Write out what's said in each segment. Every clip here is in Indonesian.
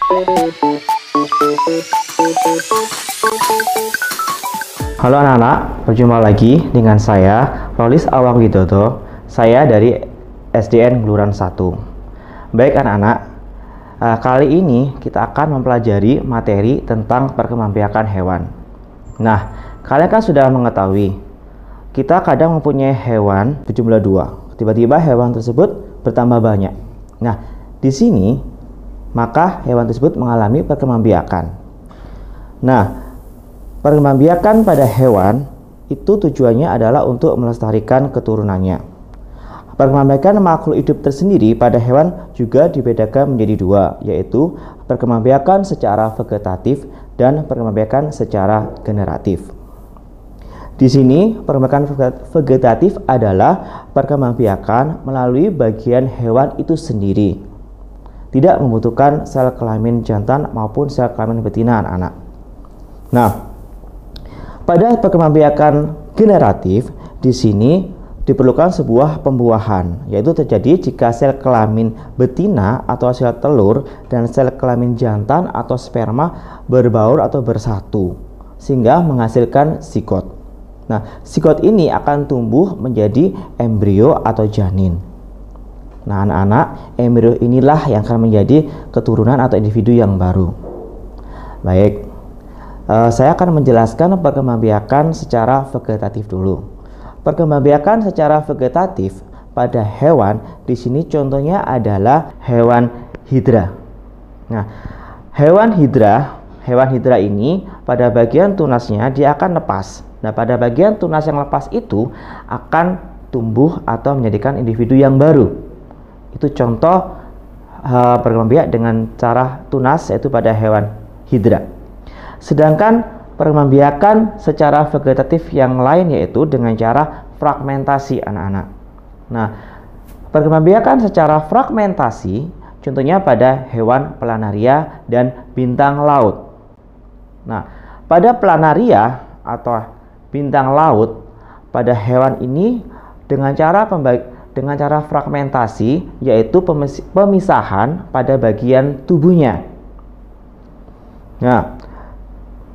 Halo anak-anak, berjumpa lagi dengan saya, Rolis Awang Widodo. Saya dari SDN Ngluran 1. Baik anak-anak, kali ini kita akan mempelajari materi tentang perkembangbiakan hewan. Nah, kalian kan sudah mengetahui, kita kadang mempunyai hewan berjumlah 2. Tiba-tiba hewan tersebut bertambah banyak. Nah, di sini maka hewan tersebut mengalami perkembangbiakan. Nah, perkembangbiakan pada hewan itu tujuannya adalah untuk melestarikan keturunannya. Perkembangbiakan makhluk hidup tersendiri pada hewan juga dibedakan menjadi 2, yaitu perkembangbiakan secara vegetatif dan perkembangbiakan secara generatif. Di sini, perkembangbiakan vegetatif adalah perkembangbiakan melalui bagian hewan itu sendiri. Tidak membutuhkan sel kelamin jantan maupun sel kelamin betina anak-anak. Nah, pada perkembangbiakan generatif di sini diperlukan sebuah pembuahan, yaitu terjadi jika sel kelamin betina atau sel telur dan sel kelamin jantan atau sperma berbaur atau bersatu sehingga menghasilkan sigot. Nah, sigot ini akan tumbuh menjadi embrio atau janin. Nah, anak-anak, embrio inilah yang akan menjadi keturunan atau individu yang baru. Baik, saya akan menjelaskan perkembangbiakan secara vegetatif dulu. Perkembangbiakan secara vegetatif pada hewan di sini contohnya adalah hewan hidra. Nah, hewan hidra ini pada bagian tunasnya dia akan lepas. Nah, pada bagian tunas yang lepas itu akan tumbuh atau menjadikan individu yang baru. Itu contoh perkembangbiak dengan cara tunas, yaitu pada hewan hidra. Sedangkan perkembangbiakan secara vegetatif yang lain yaitu dengan cara fragmentasi anak-anak. Nah, perkembangbiakan secara fragmentasi contohnya pada hewan planaria dan bintang laut. Nah, pada planaria atau bintang laut, pada hewan ini dengan cara fragmentasi, yaitu pemisahan pada bagian tubuhnya. Nah,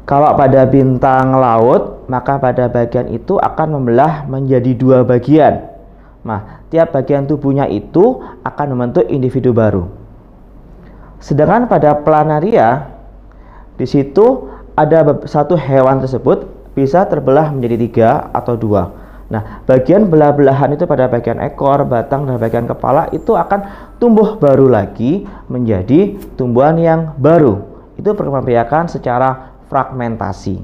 kalau pada bintang laut, maka pada bagian itu akan membelah menjadi 2 bagian. Nah, tiap bagian tubuhnya itu akan membentuk individu baru. Sedangkan pada planaria, di situ ada satu hewan tersebut bisa terbelah menjadi 3 atau 2. Nah, bagian belah-belahan itu pada bagian ekor, batang, dan bagian kepala itu akan tumbuh baru lagi menjadi tumbuhan yang baru. Itu perkembangbiakan secara fragmentasi.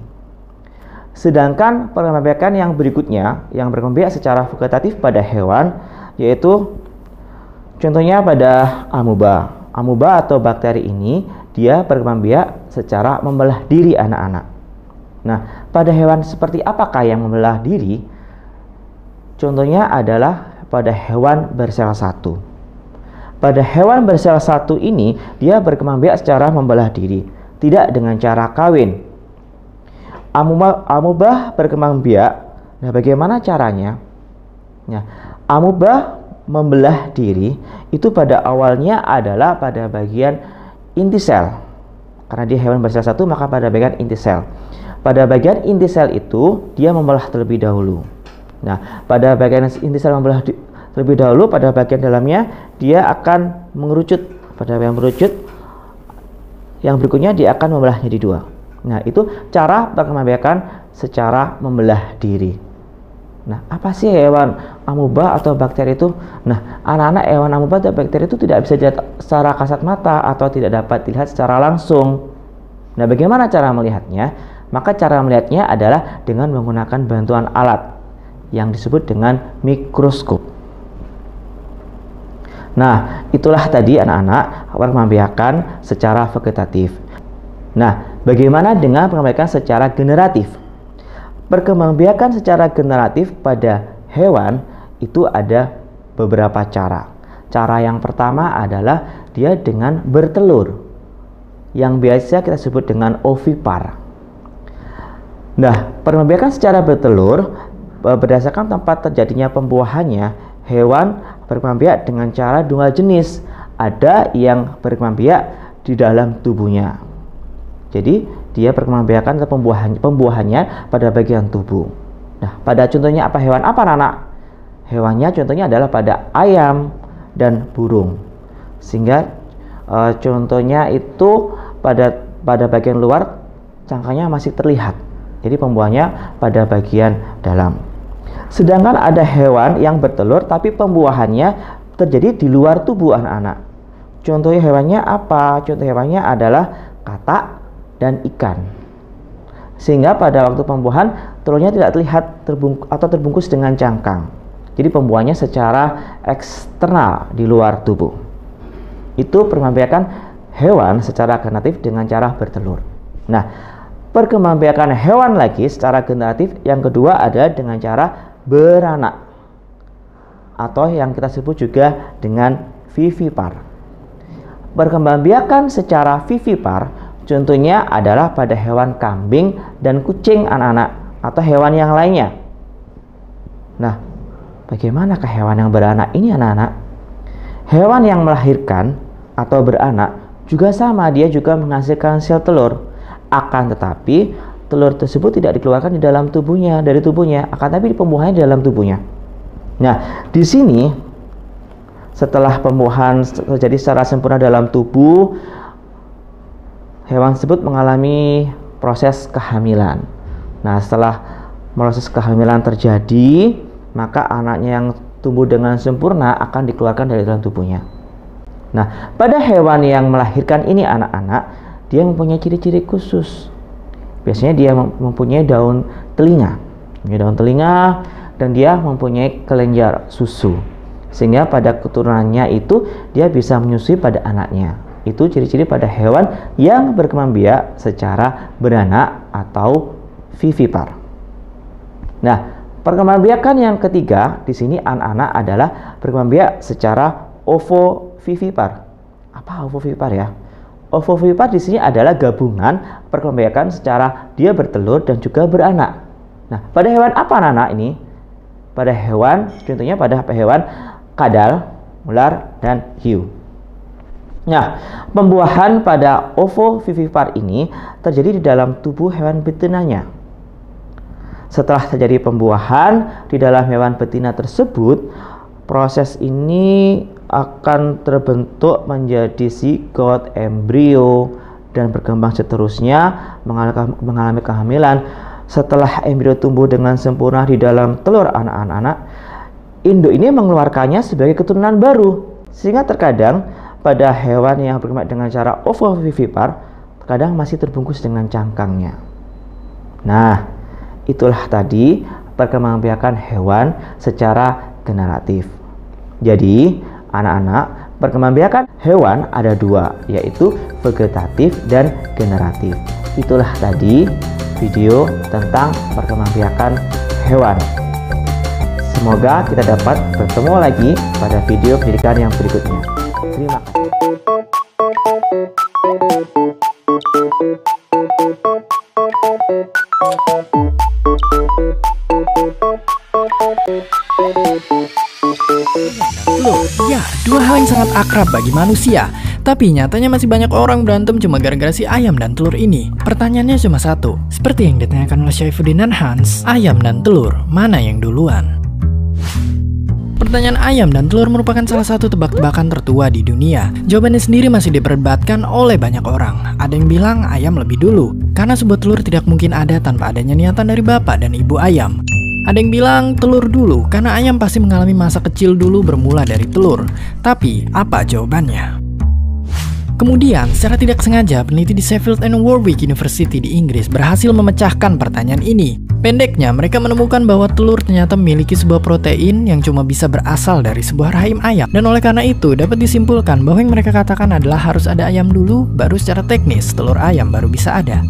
Sedangkan perkembangbiakan yang berikutnya, yang berkembang secara vegetatif pada hewan, yaitu contohnya pada amuba. Amuba atau bakteri ini, dia berkembangbiak secara membelah diri anak-anak. Nah, pada hewan seperti apakah yang membelah diri? Contohnya adalah pada hewan bersel 1. Pada hewan bersel 1 ini, dia berkembangbiak secara membelah diri, tidak dengan cara kawin. Amuba berkembangbiak. Nah, bagaimana caranya? Nah, amuba membelah diri itu pada awalnya adalah pada bagian inti sel. Karena dia hewan bersel 1, maka pada bagian inti sel. Pada bagian inti sel itu, dia membelah terlebih dahulu. Nah, pada bagian inti sel membelah terlebih dahulu, pada bagian dalamnya dia akan mengerucut. Pada yang mengerucut, yang berikutnya dia akan membelah jadi 2. Nah, itu cara perkembangbiakan secara membelah diri. Nah, apa sih hewan amuba atau bakteri itu? Nah, anak-anak, hewan amuba atau bakteri itu tidak bisa dilihat secara kasat mata atau tidak dapat dilihat secara langsung. Nah, bagaimana cara melihatnya? Maka cara melihatnya adalah dengan menggunakan bantuan alat yang disebut dengan mikroskop. Nah, itulah tadi anak-anak perkembangbiakan secara vegetatif. Nah, bagaimana dengan perkembangbiakan secara generatif? Perkembangbiakan secara generatif pada hewan itu ada beberapa cara. Cara yang pertama adalah dia dengan bertelur, yang biasa kita sebut dengan ovipar. Nah, perkembangbiakan secara bertelur berdasarkan tempat terjadinya pembuahannya, hewan berkembangbiak dengan cara 2 jenis. Ada yang berkembangbiak di dalam tubuhnya. Jadi dia berkembangbiakan atau pembuahannya pada bagian tubuh. Nah, pada contohnya apa, hewan apa anak? Hewannya contohnya adalah pada ayam dan burung. Sehingga contohnya itu pada bagian luar cangkangnya masih terlihat. Jadi pembuahannya pada bagian dalam. Sedangkan ada hewan yang bertelur tapi pembuahannya terjadi di luar tubuh anak-anak. Contoh hewannya apa? Contoh hewannya adalah katak dan ikan. Sehingga pada waktu pembuahan telurnya tidak terlihat terbungkus dengan cangkang. Jadi pembuahannya secara eksternal di luar tubuh. Itu perkembangbiakan hewan secara generatif dengan cara bertelur. Nah, perkembangbiakan hewan lagi secara generatif yang kedua adalah dengan cara beranak, atau yang kita sebut juga dengan vivipar. Perkembangbiakan secara vivipar contohnya adalah pada hewan kambing dan kucing anak-anak, atau hewan yang lainnya. Nah, bagaimanakah hewan yang beranak ini anak-anak? Hewan yang melahirkan atau beranak juga sama, dia juga menghasilkan sel telur. Akan tetapi telur tersebut tidak dikeluarkan di dalam tubuhnya, dari tubuhnya, akan tetapi pembuahannya di dalam tubuhnya. Nah, di sini setelah pembuahan terjadi secara sempurna dalam tubuh, hewan tersebut mengalami proses kehamilan. Nah, setelah proses kehamilan terjadi, maka anaknya yang tumbuh dengan sempurna akan dikeluarkan dari dalam tubuhnya. Nah, pada hewan yang melahirkan ini anak-anak, dia mempunyai ciri-ciri khusus. Biasanya dia mempunyai daun telinga, dan dia mempunyai kelenjar susu. Sehingga pada keturunannya itu dia bisa menyusui pada anaknya. Itu ciri-ciri pada hewan yang berkembangbiak secara beranak atau vivipar. Nah, perkembangbiakan yang ketiga di sini anak-anak adalah berkembangbiak secara ovovivipar. Apa ovovivipar ya? Ovovivipar di sini adalah gabungan perkembangbiakan secara dia bertelur dan juga beranak. Nah, pada hewan apa anak-anak ini? Pada hewan, contohnya pada hewan kadal, ular, dan hiu. Nah, pembuahan pada ovovivipar ini terjadi di dalam tubuh hewan betinanya. Setelah terjadi pembuahan di dalam hewan betina tersebut, proses ini akan terbentuk menjadi zigot, embrio, dan berkembang seterusnya mengalami kehamilan. Setelah embrio tumbuh dengan sempurna di dalam telur anak-anak, induk ini mengeluarkannya sebagai keturunan baru. Sehingga terkadang pada hewan yang berkembang dengan cara ovovivipar, terkadang masih terbungkus dengan cangkangnya. Nah, itulah tadi perkembangbiakan hewan secara generatif. Jadi, anak-anak, perkembangbiakan hewan ada dua, yaitu vegetatif dan generatif. Itulah tadi video tentang perkembangbiakan hewan. Semoga kita dapat bertemu lagi pada video pendidikan yang berikutnya. Terima kasih. Loh, ya, dua hal yang sangat akrab bagi manusia. Tapi nyatanya masih banyak orang berantem cuma gara-gara si ayam dan telur ini. Pertanyaannya cuma satu, seperti yang ditanyakan oleh Syaifuddin dan Hans, ayam dan telur, mana yang duluan? Pertanyaan ayam dan telur merupakan salah satu tebak-tebakan tertua di dunia. Jawabannya sendiri masih diperdebatkan oleh banyak orang. Ada yang bilang ayam lebih dulu, karena sebuah telur tidak mungkin ada tanpa adanya niatan dari bapak dan ibu ayam. Ada yang bilang telur dulu, karena ayam pasti mengalami masa kecil dulu bermula dari telur. Tapi, apa jawabannya? Kemudian, secara tidak sengaja, peneliti di Sheffield and Warwick University di Inggris berhasil memecahkan pertanyaan ini. Pendeknya, mereka menemukan bahwa telur ternyata memiliki sebuah protein yang cuma bisa berasal dari sebuah rahim ayam. Dan oleh karena itu, dapat disimpulkan bahwa yang mereka katakan adalah harus ada ayam dulu, baru secara teknis telur ayam baru bisa ada.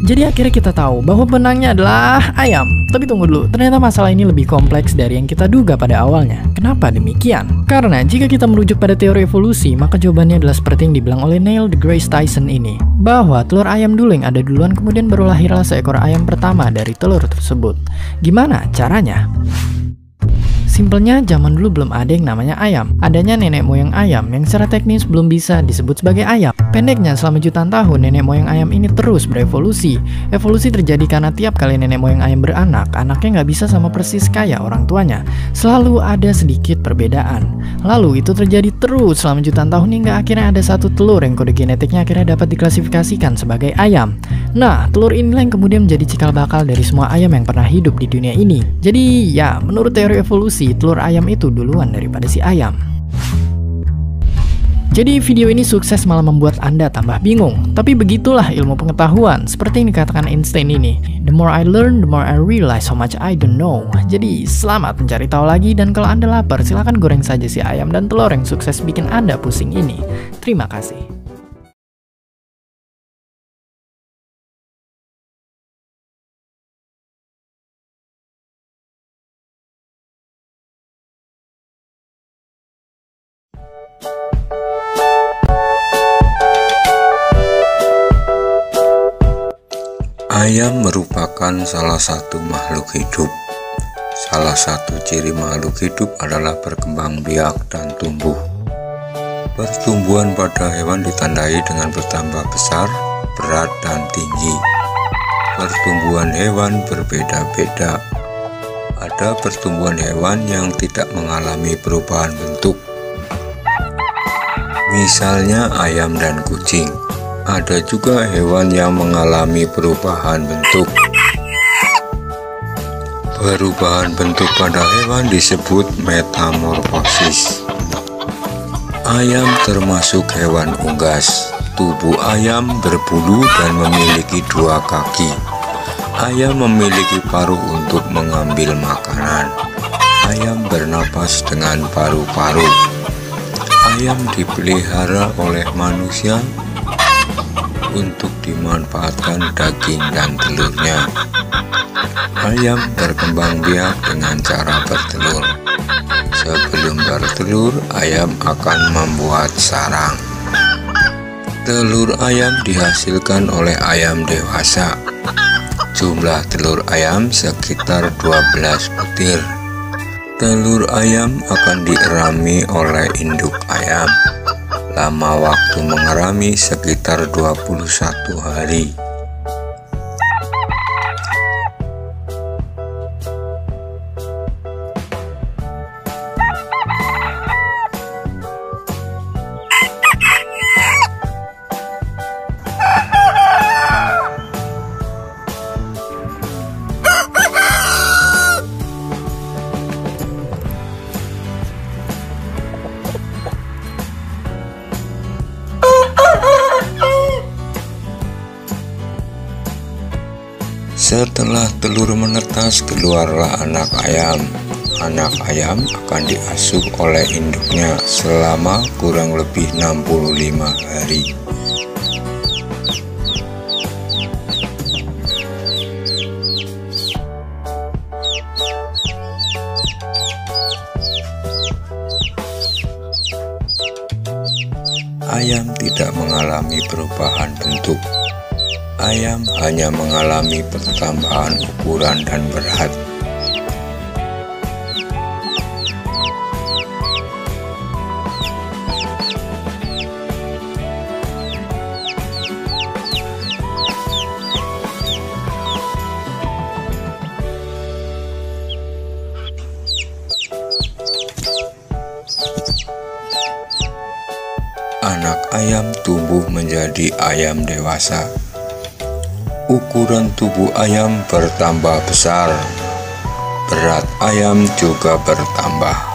Jadi akhirnya kita tahu bahwa benangnya adalah ayam. Tapi tunggu dulu, ternyata masalah ini lebih kompleks dari yang kita duga pada awalnya. Kenapa demikian? Karena jika kita merujuk pada teori evolusi, maka jawabannya adalah seperti yang dibilang oleh Neil deGrasse Tyson ini. Bahwa telur ayam dulu yang ada duluan, kemudian baru lahirlah seekor ayam pertama dari telur tersebut. Gimana caranya? Simpelnya, zaman dulu belum ada yang namanya ayam. Adanya nenek moyang ayam yang secara teknis belum bisa disebut sebagai ayam. Pendeknya, selama jutaan tahun nenek moyang ayam ini terus berevolusi. Evolusi terjadi karena tiap kali nenek moyang ayam beranak, anaknya nggak bisa sama persis kayak orang tuanya. Selalu ada sedikit perbedaan. Lalu itu terjadi terus selama jutaan tahun hingga akhirnya ada satu telur yang kode genetiknya akhirnya dapat diklasifikasikan sebagai ayam. Nah, telur inilah yang kemudian menjadi cikal bakal dari semua ayam yang pernah hidup di dunia ini. Jadi ya, menurut teori evolusi, telur ayam itu duluan daripada si ayam. Jadi video ini sukses malah membuat Anda tambah bingung. Tapi begitulah ilmu pengetahuan, seperti yang dikatakan Einstein ini. The more I learn, the more I realize how much I don't know. Jadi selamat mencari tahu lagi, dan kalau Anda lapar silahkan goreng saja si ayam dan telur yang sukses bikin Anda pusing ini. Terima kasih. Ayam merupakan salah satu makhluk hidup. Salah satu ciri makhluk hidup adalah berkembang biak dan tumbuh. Pertumbuhan pada hewan ditandai dengan bertambah besar, berat, dan tinggi. Pertumbuhan hewan berbeda-beda. Ada pertumbuhan hewan yang tidak mengalami perubahan bentuk. Misalnya ayam dan kucing. Ada juga hewan yang mengalami perubahan bentuk. Perubahan bentuk pada hewan disebut metamorfosis. Ayam termasuk hewan unggas. Tubuh ayam berbulu dan memiliki 2 kaki. Ayam memiliki paruh untuk mengambil makanan. Ayam bernapas dengan paru-paru. Ayam dipelihara oleh manusia untuk dimanfaatkan daging dan telurnya. Ayam berkembang biak dengan cara bertelur. Sebelum bertelur, ayam akan membuat sarang. Telur ayam dihasilkan oleh ayam dewasa. Jumlah telur ayam sekitar 12 butir. Telur ayam akan dierami oleh induk ayam. Lama waktu mengerami sekitar 21 hari. Setelah telur menetas, keluarlah anak ayam. Anak ayam akan diasuh oleh induknya selama kurang lebih 65 hari. Ayam tidak mengalami perubahan bentuk. Ayam hanya mengalami pertambahan ukuran dan berat. Anak ayam tumbuh menjadi ayam dewasa. Ukuran tubuh ayam bertambah besar, berat ayam juga bertambah.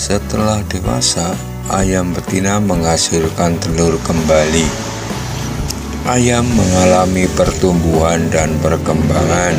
Setelah dewasa, ayam betina menghasilkan telur kembali. Ayam mengalami pertumbuhan dan perkembangan.